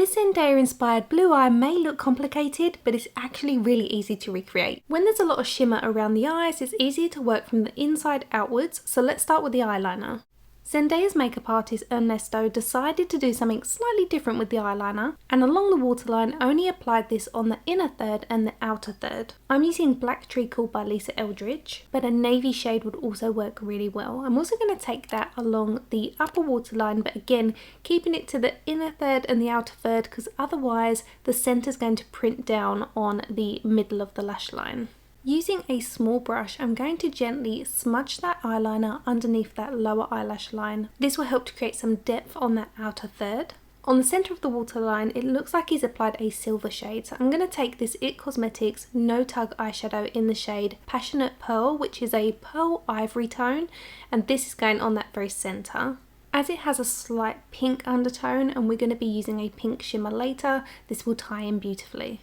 This Zendaya inspired blue eye may look complicated, but it's actually really easy to recreate. When there's a lot of shimmer around the eyes, it's easier to work from the inside outwards, so let's start with the eyeliner. Zendaya's makeup artist Ernesto decided to do something slightly different with the eyeliner, and along the waterline only applied this on the inner third and the outer third. I'm using Black Treacle by Eldridge, but a navy shade would also work really well. I'm also going to take that along the upper waterline, but again keeping it to the inner third and the outer third, because otherwise the centre is going to print down on the middle of the lash line. Using a small brush, I'm going to gently smudge that eyeliner underneath that lower eyelash line. This will help to create some depth on that outer third. On the centre of the waterline, it looks like he's applied a silver shade, so I'm going to take this IT Cosmetics No Tug eyeshadow in the shade Passionate Pearl, which is a pearl ivory tone, and this is going on that very centre. As it has a slight pink undertone, and we're going to be using a pink shimmer later, this will tie in beautifully.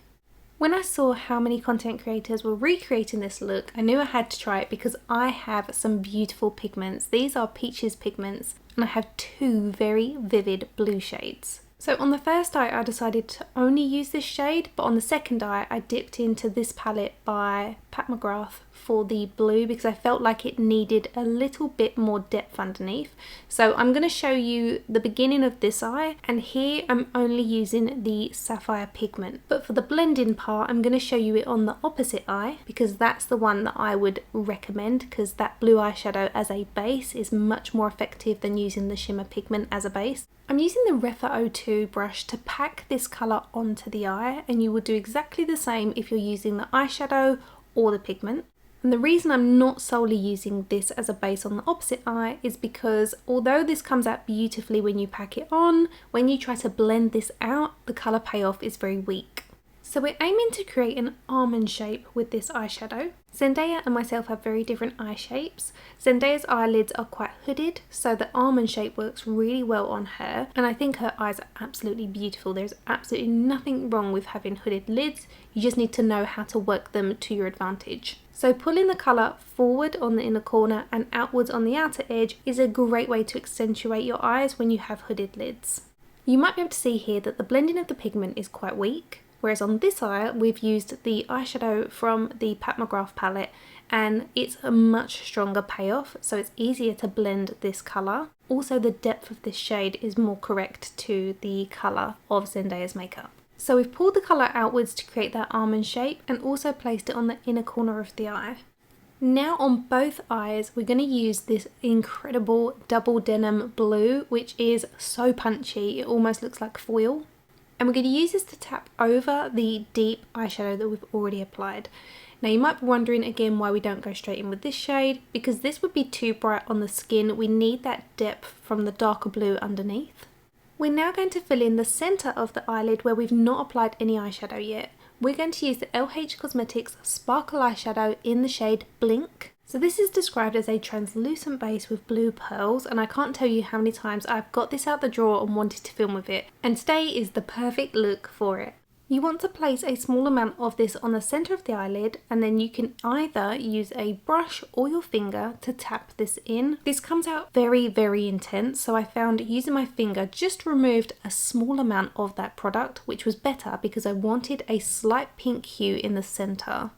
When I saw how many content creators were recreating this look, I knew I had to try it because I have some beautiful pigments. These are Peaches pigments, and I have two very vivid blue shades. So on the first eye I decided to only use this shade, but on the second eye I dipped into this palette by Pat McGrath for the blue because I felt like it needed a little bit more depth underneath. So I'm going to show you the beginning of this eye, and here I'm only using the sapphire pigment. But for the blending part I'm going to show you it on the opposite eye because that's the one that I would recommend, because that blue eyeshadow as a base is much more effective than using the shimmer pigment as a base. I'm using the Rephr 02 brush to pack this colour onto the eye, and you will do exactly the same if you're using the eyeshadow or the pigment. And the reason I'm not solely using this as a base on the opposite eye is because although this comes out beautifully when you pack it on, when you try to blend this out, the colour payoff is very weak. So we're aiming to create an almond shape with this eyeshadow. Zendaya and myself have very different eye shapes. Zendaya's eyelids are quite hooded, so the almond shape works really well on her, and I think her eyes are absolutely beautiful. There's absolutely nothing wrong with having hooded lids, you just need to know how to work them to your advantage. So pulling the colour forward on the inner corner and outwards on the outer edge is a great way to accentuate your eyes when you have hooded lids. You might be able to see here that the blending of the pigment is quite weak. Whereas on this eye, we've used the eyeshadow from the Pat McGrath palette, and it's a much stronger payoff, so it's easier to blend this colour. Also, the depth of this shade is more correct to the colour of Zendaya's makeup. So we've pulled the colour outwards to create that almond shape and also placed it on the inner corner of the eye. Now on both eyes, we're going to use this incredible double denim blue, which is so punchy, it almost looks like foil. And we're going to use this to tap over the deep eyeshadow that we've already applied. Now you might be wondering again why we don't go straight in with this shade, because this would be too bright on the skin. We need that depth from the darker blue underneath. We're now going to fill in the centre of the eyelid where we've not applied any eyeshadow yet. We're going to use the LH Cosmetics Sparkle Eyeshadow in the shade Blink. So this is described as a translucent base with blue pearls, and I can't tell you how many times I've got this out the drawer and wanted to film with it, and today is the perfect look for it. You want to place a small amount of this on the centre of the eyelid, and then you can either use a brush or your finger to tap this in. This comes out very, very intense, so I found using my finger just removed a small amount of that product, which was better because I wanted a slight pink hue in the centre.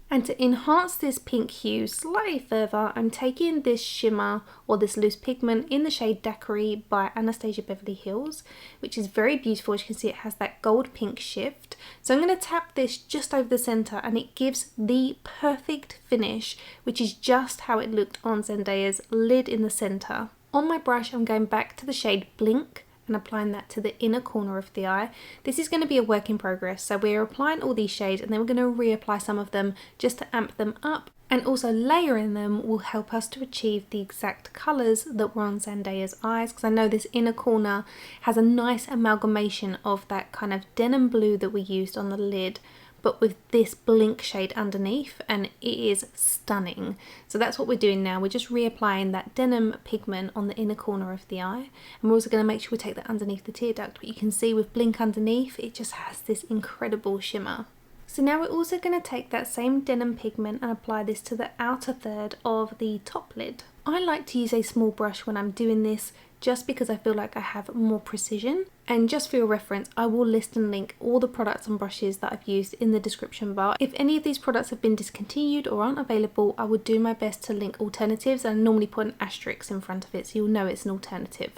And to enhance this pink hue slightly further, I'm taking this shimmer or this loose pigment in the shade Daiquiri by Anastasia Beverly Hills, which is very beautiful. As you can see, it has that gold pink shift. So I'm going to tap this just over the centre, and it gives the perfect finish, which is just how it looked on Zendaya's lid in the centre. On my brush, I'm going back to the shade Blink and applying that to the inner corner of the eye. This is going to be a work in progress, so we're applying all these shades and then we're going to reapply some of them just to amp them up, and also layering them will help us to achieve the exact colours that were on Zendaya's eyes, because I know this inner corner has a nice amalgamation of that kind of denim blue that we used on the lid, but with this Blink shade underneath, and it is stunning. So that's what we're doing now. We're just reapplying that denim pigment on the inner corner of the eye, and we're also going to make sure we take that underneath the tear duct. But you can see with Blink underneath, it just has this incredible shimmer. So now we're also going to take that same denim pigment and apply this to the outer third of the top lid. I like to use a small brush when I'm doing this, just because I feel like I have more precision. And just for your reference, I will list and link all the products and brushes that I've used in the description bar. If any of these products have been discontinued or aren't available, I would do my best to link alternatives, and I normally put an asterisk in front of it so you'll know it's an alternative.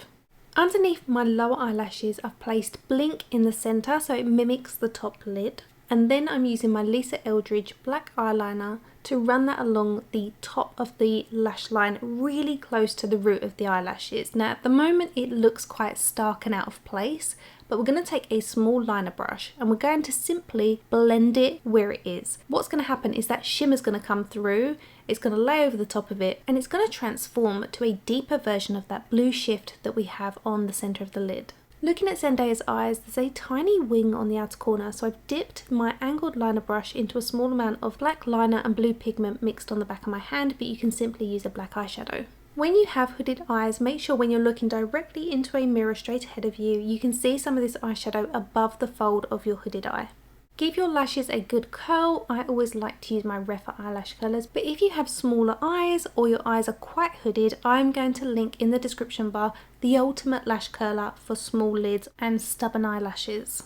Underneath my lower eyelashes, I've placed Blink in the centre so it mimics the top lid. And then I'm using my Eldridge black eyeliner to run that along the top of the lash line, really close to the root of the eyelashes. Now at the moment it looks quite stark and out of place, but we're going to take a small liner brush and we're going to simply blend it where it is. What's going to happen is that shimmer's going to come through, it's going to lay over the top of it, and it's going to transform to a deeper version of that blue shift that we have on the centre of the lid. Looking at Zendaya's eyes, there's a tiny wing on the outer corner, so I've dipped my angled liner brush into a small amount of black liner and blue pigment mixed on the back of my hand, but you can simply use a black eyeshadow. When you have hooded eyes, make sure when you're looking directly into a mirror straight ahead of you, you can see some of this eyeshadow above the fold of your hooded eye. Give your lashes a good curl. I always like to use my Rephr eyelash curlers, but if you have smaller eyes or your eyes are quite hooded, I'm going to link in the description bar the ultimate lash curler for small lids and stubborn eyelashes.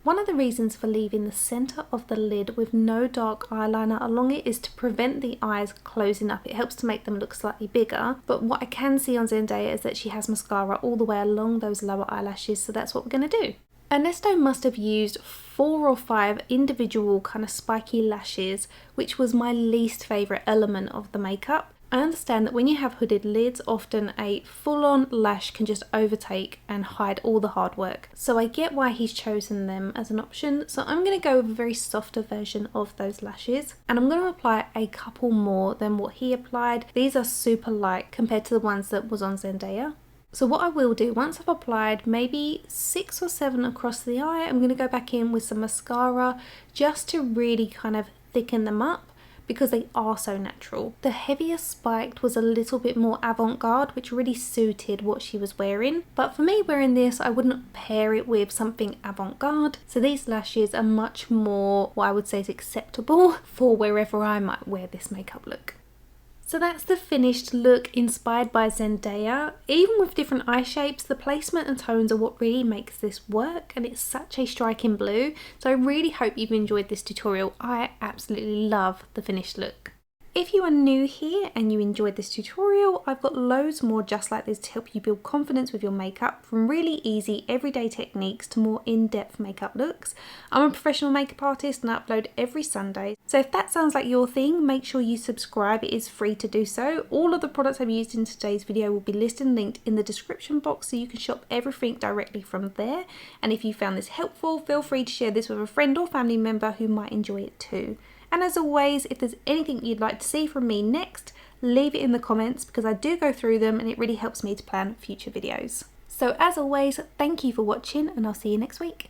One of the reasons for leaving the centre of the lid with no dark eyeliner along it is to prevent the eyes closing up. It helps to make them look slightly bigger, but what I can see on Zendaya is that she has mascara all the way along those lower eyelashes, so that's what we're going to do. Ernesto must have used 4 or 5 individual kind of spiky lashes, which was my least favourite element of the makeup. I understand that when you have hooded lids, often a full-on lash can just overtake and hide all the hard work. So I get why he's chosen them as an option. So I'm going to go with a very softer version of those lashes. And I'm going to apply a couple more than what he applied. These are super light compared to the ones that was on Zendaya. So what I will do, once I've applied maybe 6 or 7 across the eye, I'm going to go back in with some mascara just to really kind of thicken them up because they are so natural. The heavier spiked was a little bit more avant-garde, which really suited what she was wearing. But for me wearing this, I wouldn't pair it with something avant-garde. So these lashes are much more what I would say is acceptable for wherever I might wear this makeup look. So that's the finished look inspired by Zendaya. Even with different eye shapes, the placement and tones are what really makes this work, and it's such a striking blue. So I really hope you've enjoyed this tutorial. I absolutely love the finished look. If you are new here and you enjoyed this tutorial, I've got loads more just like this to help you build confidence with your makeup, from really easy everyday techniques to more in-depth makeup looks. I'm a professional makeup artist and I upload every Sunday, so if that sounds like your thing, make sure you subscribe. It is free to do so. All of the products I've used in today's video will be listed and linked in the description box, so you can shop everything directly from there. And if you found this helpful, feel free to share this with a friend or family member who might enjoy it too. And as always, if there's anything you'd like to see from me next, leave it in the comments because I do go through them and it really helps me to plan future videos. So as always, thank you for watching and I'll see you next week.